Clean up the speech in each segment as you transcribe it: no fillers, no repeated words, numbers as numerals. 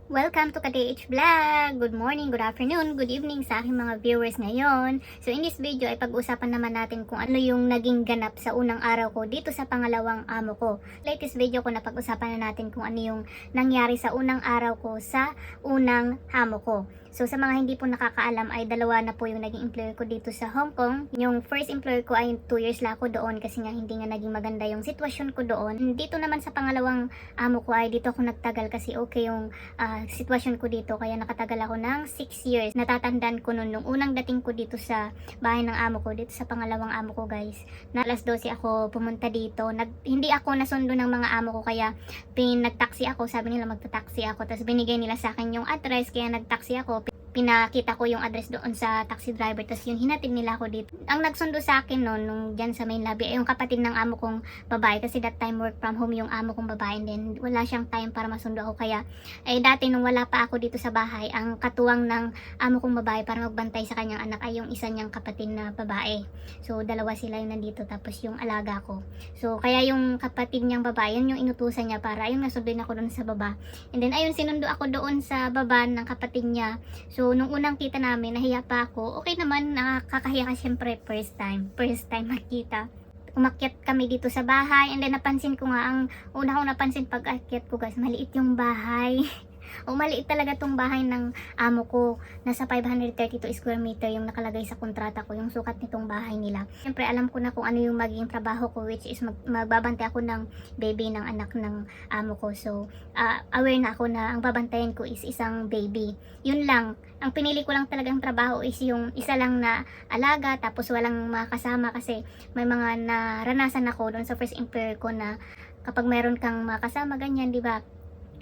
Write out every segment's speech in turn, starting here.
Welcome to KTH Vlog! Good morning, good afternoon, good evening sa aking mga viewers ngayon. So in this video ay pag-usapan naman natin kung ano yung naging ganap sa unang araw ko dito sa pangalawang amo ko. Latest video ko na pag-usapan na natin kung ano yung nangyari sa unang araw ko sa unang amo ko. So sa mga hindi po nakakaalam ay dalawa na po yung naging employer ko dito sa Hong Kong. Yung first employer ko ay 2 years lang ako doon kasi nga hindi nga naging maganda yung sitwasyon ko doon. Dito naman sa pangalawang amo ko ay dito ako nagtagal kasi okay yung sitwasyon ko dito, kaya nakatagal ako ng 6 years. Natatandaan ko noon nung unang dating ko dito sa bahay ng amo ko, dito sa pangalawang amo ko guys, na alas 12 ako pumunta dito. Hindi ako nasundo ng mga amo ko, kaya nagtaxi ako. Sabi nila magta-taxi ako, tapos binigay nila sa akin yung address, kaya nagtaxi ako. Pinakita ko yung address doon sa taxi driver, tapos yun hinatid nila ako dito. Ang nagsundo sa akin noon nung dyan sa main lobby ay yung kapatid ng amo kong babae, kasi that time work from home yung amo kong babae, and then wala siyang time para masundo ako. Kaya dati nung wala pa ako dito sa bahay, ang katuwang ng amo kong babae para magbantay sa kanyang anak ay yung isa niyang kapatid na babae. So dalawa sila yung nandito, tapos yung alaga ko. So kaya yung kapatid niyang babae, yun yung inutusan niya para yung nasundin ako doon sa baba. And then ayun, sinundo ako doon sa baba ng kapatid niya. So nung unang kita namin, nahiya pa ako. Okay naman, nakakahiya ka syempre, first time makita. Umakyat kami dito sa bahay, and then napansin ko nga, ang una kong napansin pag akyat ko guys, maliit yung bahay. O maliit talaga tong bahay ng amo ko. Nasa 532 square meter yung nakalagay sa kontrata ko, yung sukat nitong bahay nila. Siyempre alam ko na kung ano yung magiging trabaho ko, which is magbabantay ako ng baby ng anak ng amo ko. So aware na ako na ang babantayan ko is isang baby. Yun lang. Ang pinili ko lang talagang trabaho is yung isa lang na alaga, tapos walang makasama, kasi may mga naranasan ako doon sa first employer ko na kapag meron kang makasama ganyan, di ba?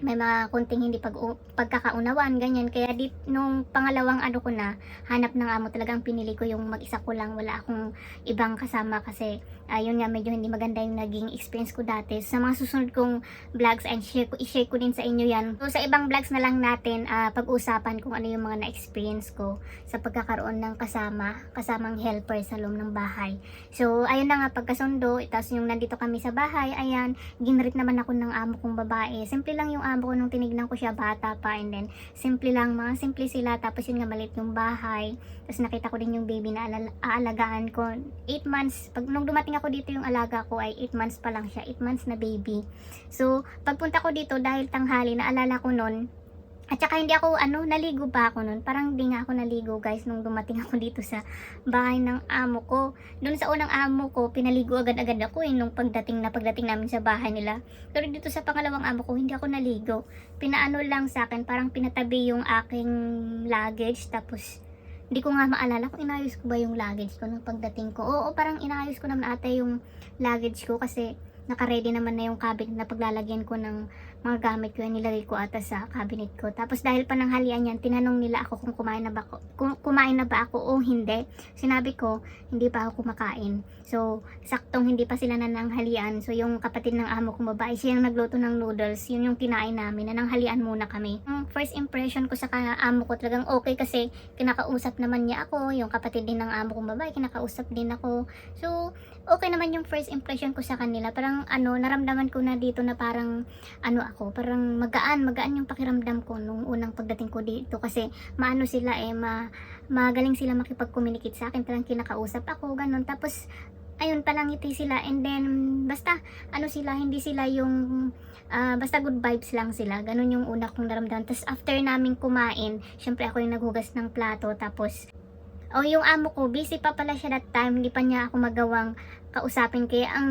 May mga konting hindi pagkakaunawaan, ganyan. Kaya nung pangalawang ano ko na, hanap ng amo, talagang pinili ko yung mag-isa ko lang, wala akong ibang kasama, kasi yun nga, medyo hindi maganda yung naging experience ko dati. Sa mga susunod kong vlogs, and i-share ko din sa inyo yan. So sa ibang vlogs na lang natin pag-usapan kung ano yung mga na-experience ko sa pagkakaroon ng kasamang helper sa loob ng bahay. So ayun na nga, pagkasundo, tapos yung nandito kami sa bahay, ayan, ginrit naman ako ng amo kong babae. Simple lang yung amo ko nung tinignan ko siya, bata pa, and then simple lang, mga simple sila. Tapos yun nga, maliit yung bahay. Tapos nakita ko din yung baby na aalagaan ko, 8 months. Nung dumating ako dito, yung alaga ko ay 8 months pa lang siya, 8 months na baby. So pagpunta ko dito, dahil tanghali, naalala ko nun, at saka hindi ako, naligo pa ako nun. Parang hindi nga ako naligo guys nung dumating ako dito sa bahay ng amo ko. Doon sa unang amo ko, pinaligo agad-agad ako nung pagdating namin sa bahay nila. Pero dito sa pangalawang amo ko, hindi ako naligo. Pinaano lang sa akin, parang pinatabi yung aking luggage, tapos hindi ko nga maalala kung inayos ko ba yung luggage ko nung pagdating ko. Oo, parang inayos ko naman ata yung luggage ko, kasi naka-ready naman na yung cabinet na paglalagyan ko ng mga gamit ko, nilagay ko ata sa cabinet ko. Tapos dahil pananghalian yan, tinanong nila ako kung kumain na ba ako o hindi. Sinabi ko, hindi pa ako kumakain. So, saktong hindi pa sila nananghalian. So, yung kapatid ng amo kong babae, siya yung nagluto ng noodles. Yun yung kinain namin. Nananghalian muna kami. Ang first impression ko sa amo ko, talagang okay, kasi kinakausap naman niya ako. Yung kapatid din ng amo kong babae, kinakausap din ako. So, okay naman yung first impression ko sa kanila. Parang naramdaman ko na dito na parang parang magaan yung pakiramdam ko nung unang pagdating ko dito, kasi maano sila magaling sila makipag-communicate sa akin, parang kinakausap ako, ganun. Tapos ayun, palangiti sila, and then basta sila, hindi sila yung basta good vibes lang sila, ganun yung una kong naramdaman. Tapos after namin kumain, syempre ako yung naghugas ng plato, tapos yung amo ko, busy pa pala siya that time, hindi pa niya ako magawang kausapin, kaya ang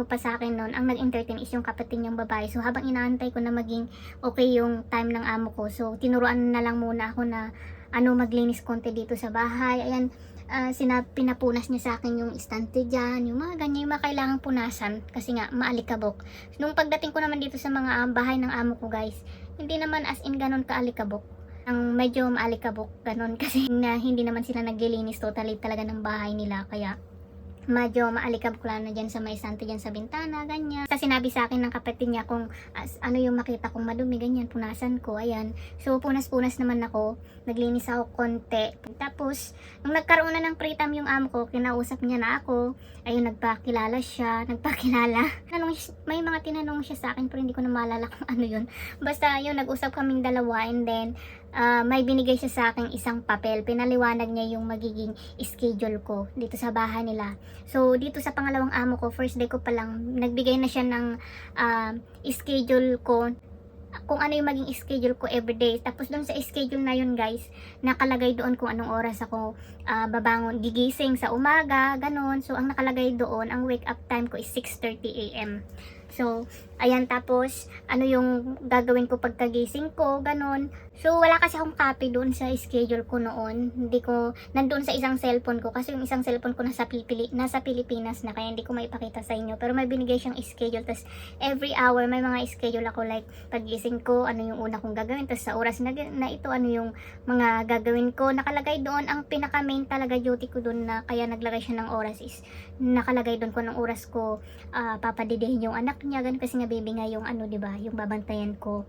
pa sa akin noon, ang nag-entertain is yung kapatid niyang babae. So habang inaantay ko na maging okay yung time ng amo ko, so tinuruan na lang muna ako na maglinis konti dito sa bahay. Ayan, pinapunas niya sa akin yung estante dyan, yung mga ganyan, yung mga kailangang punasan, kasi nga maalikabok. Nung pagdating ko naman dito sa mga bahay ng amo ko guys, hindi naman as in ganun kaalikabok, ang medyo maalikabok ganun, kasi na hindi naman sila naglilinis totally talaga ng bahay nila. Kaya medyo maalikab-kulan na dyan sa may sante dyan sa bintana, ganyan. Sa sinabi sa akin ng kapatid niya kung ano yung makita kong madumi, ganyan, punasan ko, ayan. So, punas-punas naman ako, naglinis ako konti. Tapos, nung nagkaroon na ng free time yung amo ko, kinausap niya na ako, ayun, nagpakilala siya, may mga tinanong siya sa akin, pero hindi ko na maalala kung ano yun. Basta, yun, nag-usap kaming dalawa, and then, may binigay siya sa akin isang papel. Pinaliwanag niya yung magiging schedule ko dito sa bahay nila. So, dito sa pangalawang amo ko, first day ko pa lang, nagbigay na siya ng schedule ko, kung ano yung maging schedule ko everyday. Tapos doon sa schedule na yun guys, nakalagay doon kung anong oras ako babangon, gigising sa umaga, ganun. So, ang nakalagay doon, ang wake up time ko is 6:30 AM. So, ayan, tapos, ano yung gagawin ko pagkagising ko, ganun. So, wala kasi akong copy doon sa schedule ko noon. Hindi ko, nandoon sa isang cellphone ko. Kasi yung isang cellphone ko nasa Pilipinas na, kaya hindi ko maipakita sa inyo. Pero may binigay siyang schedule. Tapos, every hour, may mga schedule ako. Like, paggising ko, ano yung una kong gagawin. Tapos, sa oras na ito, ano yung mga gagawin ko. Nakalagay doon, ang pinaka-main talaga duty ko doon na, kaya naglagay siya ng oras is, nakalagay doon ko ng oras ko, papadidihin yung anak niya. Ganun kasi nga, baby nga yung ano, diba, yung babantayan ko.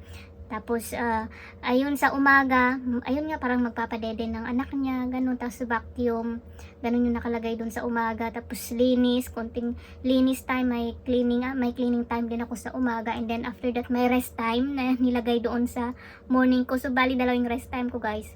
Tapos, ayun sa umaga, ayun nga parang magpapadede ng anak niya, ganun. Tapos vacuum, ganun yung nakalagay dun sa umaga. Tapos linis, konting linis time, may cleaning time din ako sa umaga. And then after that, may rest time na nilagay doon sa morning ko. So, bali dalawang rest time ko guys.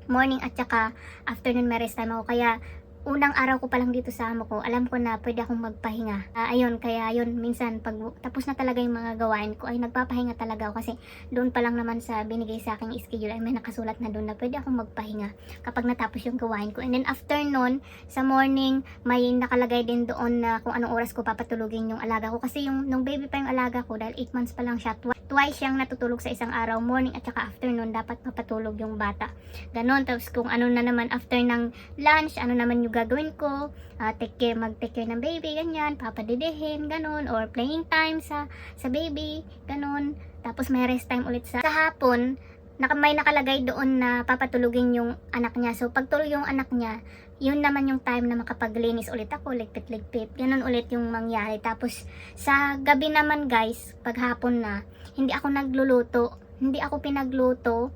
Morning at saka afternoon may rest time ako. Kaya, unang araw ko pa lang dito sa amo ko, alam ko na pwede akong magpahinga. Ayun, kaya ayun, minsan pag tapos na talaga yung mga gawain ko, ay nagpapahinga talaga ako kasi doon pa lang naman sa binigay sa aking schedule ay may nakasulat na doon na pwede akong magpahinga kapag natapos yung gawain ko. And then after nun, sa morning, may nakalagay din doon na kung anong oras ko papatulugin yung alaga ko. Kasi yung nung baby pa yung alaga ko, dahil 8 months pa lang siya, twice siyang natutulog sa isang araw, morning at saka afternoon, dapat papatulog yung bata. Ganon, tapos kung ano na naman after ng lunch, ano naman yung gagawin ko, mag-take care ng baby, ganyan, papadidihin, ganon, or playing time sa baby, ganon. Tapos may rest time ulit sa hapon, may nakalagay doon na papatulugin yung anak niya. So, pag tulog yung anak niya, yun naman yung time na makapaglinis ulit ako, ligpit-ligpit, ganun ulit yung mangyari. Tapos, sa gabi naman guys, pag hapon na, hindi ako pinagluto.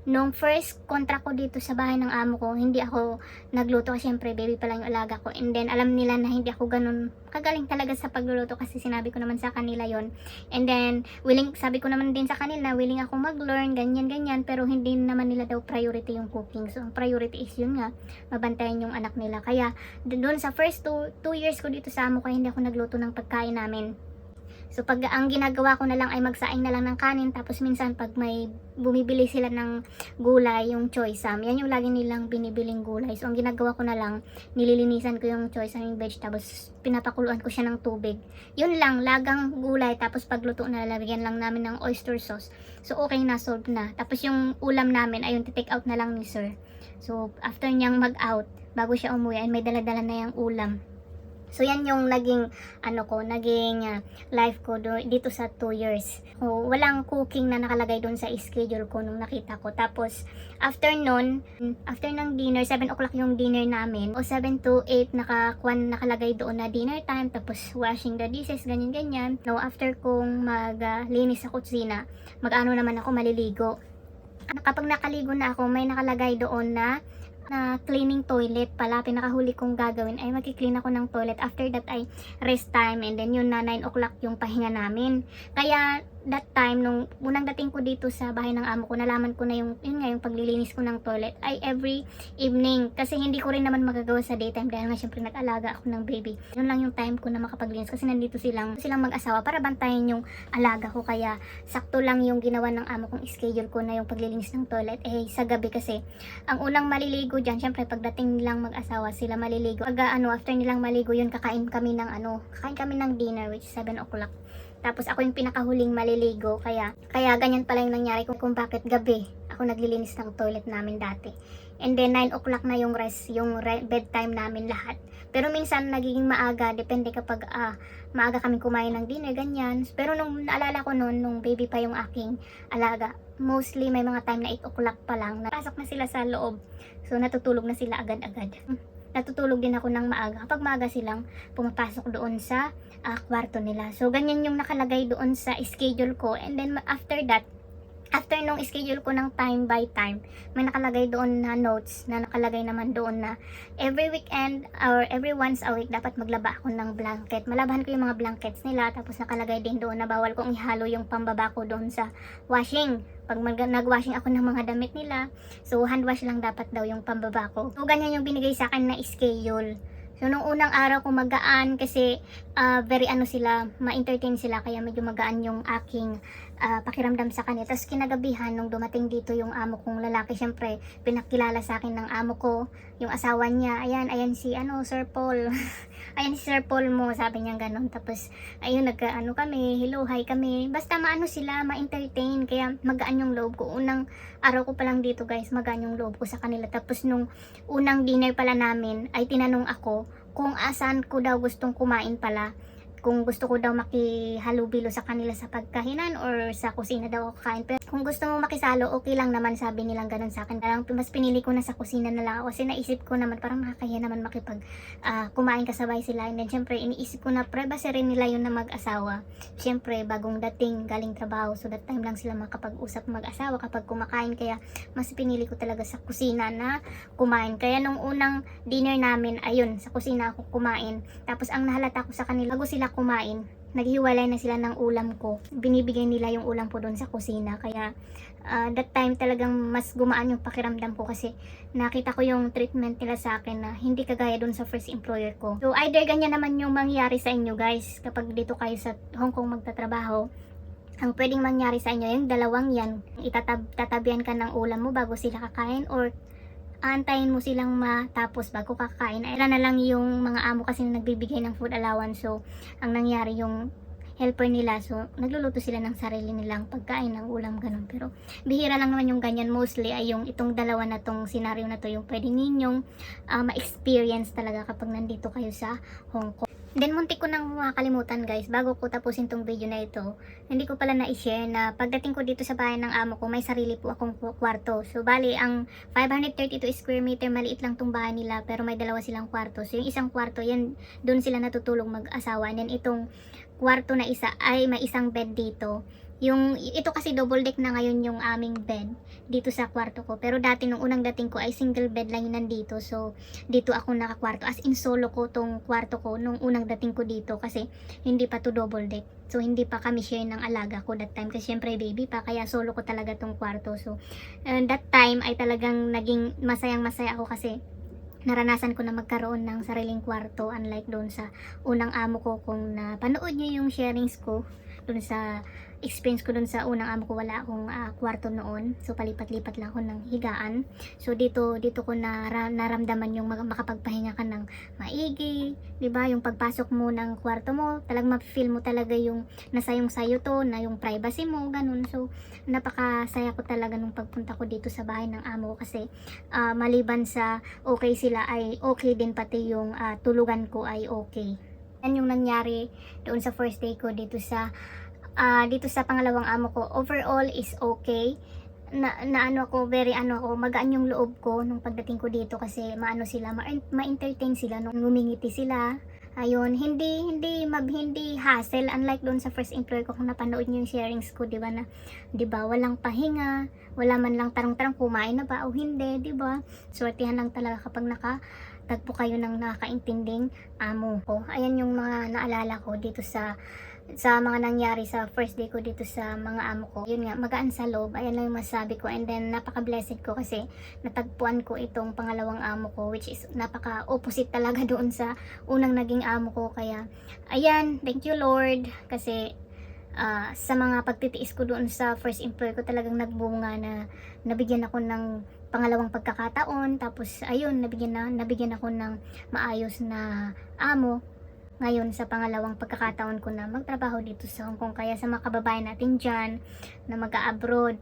Nung first contract ko dito sa bahay ng amo ko, hindi ako nagluto kasi syempre baby pa lang yung alaga ko. And then alam nila na hindi ako ganun kagaling talaga sa pagluluto kasi sinabi ko naman sa kanila yon. And then sabi ko naman din sa kanila, willing ako mag-learn, ganyan, pero hindi naman nila daw priority yung cooking. So ang priority is yun nga, mabantayan yung anak nila. Kaya doon sa first 2 years ko dito sa amo ko, hindi ako nagluto ng pagkain namin. So, pag ang ginagawa ko na lang ay magsaing na lang ng kanin, tapos minsan pag may bumibili sila ng gulay, yung choy sam, yan yung lagi nilang binibiling gulay. So, ang ginagawa ko na lang, nililinisan ko yung choy sam, yung vegetables, pinapakuluan ko siya ng tubig. Yun lang, lagang gulay, tapos pagluto na, lalagyan lang namin ng oyster sauce. So, okay na, solve na. Tapos yung ulam namin, ayun, take out na lang ni sir. So, after niyang mag-out, bago siya umuwi, ay may dala-dala na yung ulam. So, yan yung naging life ko dito sa 2 years. So, walang cooking na nakalagay doon sa schedule ko nung nakita ko. Tapos, after ng dinner, 7 o'clock yung dinner namin. O 7 to 8, nakalagay doon na dinner time. Tapos, washing the dishes, ganyan-ganyan. No, after kong maglinis sa kusina, naman ako maliligo. Kapag nakaligo na ako, may nakalagay doon na cleaning toilet pala. Pinakahuli kong gagawin ay magki-clean ako ng toilet. After that ay rest time, and then yun na 9 o'clock yung pahinga namin. Kaya that time, nung unang dating ko dito sa bahay ng amo ko, nalaman ko na yung paglilinis ko ng toilet ay every evening. Kasi hindi ko rin naman magagawa sa daytime dahil nga syempre nag-alaga ako ng baby. Yun lang yung time ko na makapaglinis kasi nandito silang mag-asawa para bantayan yung alaga ko. Kaya sakto lang yung ginawa ng amo kong schedule ko na yung paglilinis ng toilet. Sa gabi kasi, ang unang maliligo dyan, syempre pagdating nilang mag-asawa, sila maliligo. After nilang maligo yun, kakain kami ng dinner, which is 7 o'clock. Tapos ako yung pinakahuling maliligo, kaya ganyan pala yung nangyari kung bakit gabi ako naglilinis ng toilet namin dati. And then 9 o'clock na yung bedtime namin lahat. Pero minsan nagiging maaga, depende kapag maaga kami kumain ng dinner, ganyan. Pero nung naalala ko nung baby pa yung aking alaga, mostly may mga time na 8 o'clock pa lang, napasok na sila sa loob. So natutulog na sila agad-agad. natutulog din ako ng maaga. Kapag maaga silang pumapasok doon sa kwarto nila. So, ganyan yung nakalagay doon sa schedule ko. And then, after that, after nung schedule ko ng time by time, may nakalagay doon na notes na nakalagay naman doon na every weekend or every once a week dapat maglaba ako ng blanket. Malabahan ko yung mga blankets nila, tapos nakalagay din doon na bawal kong ihalo yung pambaba ko doon sa washing. Pag nag-washing ako ng mga damit nila, so hand wash lang dapat daw yung pambaba ko. So ganyan yung binigay sa akin na schedule. So, nung unang araw ko magaan kasi very sila, ma-entertain sila kaya medyo magaan yung aking pakiramdam sa kanila. Tapos kinagabihan nung dumating dito yung amo kong lalaki, syempre pinakilala sa akin ng amo ko, yung asawa niya, ayan si Sir Paul. Ayan si Sir Paul mo, sabi niya ganun. Tapos ayun kami, hello, hi kami. Basta sila, ma-entertain, kaya magaan yung loob ko. Unang araw ko pa lang dito guys, magaan yung loob ko sa kanila. Tapos nung unang dinner pala namin ay tinanong ako kung asan ko daw gustong kumain pala. Kung gusto ko daw makihalubilo sa kanila sa pagkahinan or sa kusina daw ako kain. Pero kung gusto mo makisalo, okay lang naman, sabi nilang ganun sa akin. Parang mas pinili ko na sa kusina na lang ako kasi naisip ko naman parang nakakahiya naman makipag kumain kasabay sila. And then syempre iniisip ko na privacy rin nila yun na mag-asawa. Syempre bagong dating galing trabaho, so that time lang sila makapag-usap mag-asawa kapag kumakain. Kaya mas pinili ko talaga sa kusina na kumain. Kaya nung unang dinner namin, ayun, sa kusina ako kumain. Tapos ang nahalata ko sa kanila, bago sila kumain, naghiwalay na sila ng ulam ko. Binibigay nila yung ulam ko doon sa kusina. Kaya that time talagang mas gumaan yung pakiramdam ko kasi nakita ko yung treatment nila sa akin na hindi kagaya doon sa first employer ko. So either ganyan naman yung mangyari sa inyo guys kapag dito kayo sa Hong Kong magtatrabaho. Ang pwedeng mangyari sa inyo yung dalawang yan, tatabihan ka ng ulam mo bago sila kakain, or aantayin mo silang matapos bago kakain. Ay na lang yung mga amo kasi na nagbibigay ng food allowance. So ang nangyari yung helper nila, so nagluluto sila ng sarili nilang pagkain ng ulam, ganun. Pero bihira lang naman yung ganyan. Mostly ay yung itong dalawa na tong scenario na to yung pwede ninyong ma-experience talaga kapag nandito kayo sa Hong Kong. Then muntik ko nang makalimutan guys, bago ko tapusin tong video na ito, hindi ko pala na-share na pagdating ko dito sa bahay ng amo ko, may sarili po akong kwarto. So bali, ang 532 square meter, maliit lang tong bahay nila, pero may dalawa silang kwarto. So yung isang kwarto, yan, doon sila natutulog mag-asawa. And then itong kwarto na isa ay may isang bed dito. Ito kasi double deck na ngayon yung aming bed dito sa kwarto ko. Pero dati nung unang dating ko ay single bed lang yun nandito. So dito ako nakakwarto. As in solo ko tong kwarto ko nung unang dating ko dito kasi hindi pa to double deck. So hindi pa kami share ng alaga ko that time kasi syempre baby pa, kaya solo ko talaga tong kwarto. So that time ay talagang naging masayang masaya ako kasi naranasan ko na magkaroon ng sariling kwarto, unlike doon sa unang amo ko. Kung napanood nyo yung sharings ko doon sa experience ko doon sa unang amo ko, wala akong kwarto noon. So palipat-lipat lang ako ng higaan. So dito ko naramdaman yung makapagpahinga ka ng maigi, 'di ba? Yung pagpasok mo ng kwarto mo, talagang ma-feel mo talaga yung nasayong sayo to, na yung privacy mo, ganun. So napakasaya ko talaga nung pagpunta ko dito sa bahay ng amo ko kasi maliban sa okay sila ay okay din pati yung tulugan ko ay okay. Yan yung nangyari doon sa first day ko dito sa pangalawang amo ko. Overall is okay. Magaan yung loob ko nung pagdating ko dito kasi ma-entertain sila nung ngumingiti sila. Ayun, hindi hassle, unlike doon sa first employer ko. Kung napanood niyo yung sharings ko, 'di ba, walang pahinga, wala man lang tarang-tarang kumain na ba o hindi, 'di ba? Swertihan lang talaga kapag nakatagpo kayo ng nakakaintinding amo ko. Ayan yung mga naalala ko dito sa mga nangyari sa first day ko dito sa mga amo ko. Yun nga, magaan sa loob. Ayan lang yung masabi ko. And then napaka-blessed ko kasi natagpuan ko itong pangalawang amo ko, which is napaka-opposite talaga doon sa unang naging amo ko. Kaya ayan, thank you Lord, kasi sa mga pagtitiis ko doon sa first employer ko, talagang nagbunga na nabigyan ako ng pangalawang pagkakataon. Tapos ayun, nabigyan ako ng maayos na amo ngayon sa pangalawang pagkakataon ko na magtrabaho dito sa Hong Kong. Kaya sa mga kababayan natin dyan na mag-a-abroad,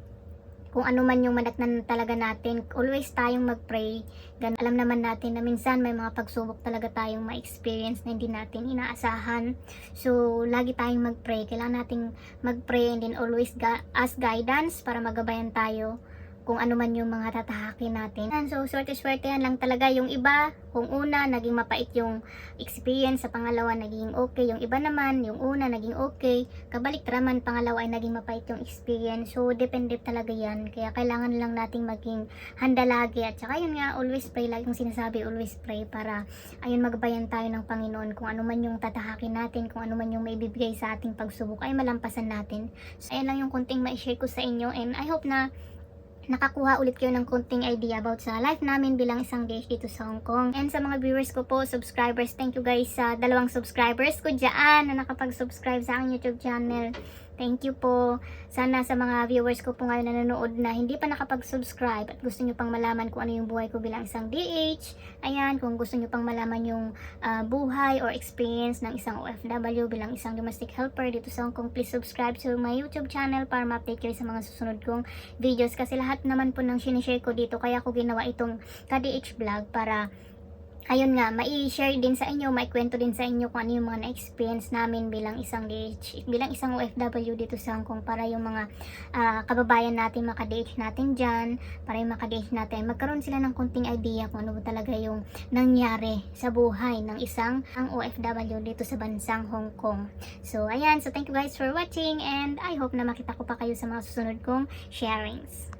kung ano man yung manatnan talaga natin, always tayong mag-pray. Alam naman natin na minsan may mga pagsubok talaga tayong ma-experience na hindi natin inaasahan. So lagi tayong mag-pray. Kailangan nating mag-pray and then always ask guidance para magabayan tayo kung ano man yung mga tatahakin natin. And so, swerte-swerte yan lang talaga. Yung iba, kung una, naging mapait yung experience, sa pangalawa, naging okay. Yung iba naman, yung una, naging okay. Kabalik naman, pangalawa ay naging mapait yung experience. So, depende talaga yan. Kaya kailangan lang nating maging handa lagi. At saka yun nga, always pray. Lagi kong sinasabi, always pray para ayun, magbayan tayo ng Panginoon. Kung ano man yung tatahakin natin, kung ano man yung may bibigay sa ating pagsubok, ay malampasan natin. So, ayan lang yung kunting ma-share ko sa inyo. And I hope na nakakuha ulit kayo ng konting idea about sa life namin bilang isang DH dito sa Hong Kong. And sa mga viewers ko po, subscribers, thank you guys sa 2 subscribers ko dyan na nakapag-subscribe sa aking YouTube channel. Thank you po. Sana sa mga viewers ko po ngayon na nanonood na hindi pa nakapag-subscribe at gusto nyo pang malaman kung ano yung buhay ko bilang isang DH. Ayan, kung gusto nyo pang malaman yung buhay or experience ng isang OFW bilang isang domestic helper dito sa Hong Kong, please subscribe to my YouTube channel para ma-update kayo sa mga susunod kong videos. Kasi lahat naman po ng sinishare ko dito, kaya ko ginawa itong ka-DH vlog para ayun nga, mai-share din sa inyo, maikwento din sa inyo kung ano yung mga na-experience namin bilang isang DH, bilang isang OFW dito sa Hong Kong, para yung mga kababayan natin, maka-DH natin dyan, para yung maka-DH natin, magkaroon sila ng konting idea kung ano ba talaga yung nangyari sa buhay ng isang OFW dito sa bansang Hong Kong. So, ayan. So, thank you guys for watching and I hope na makita ko pa kayo sa mga susunod kong sharings.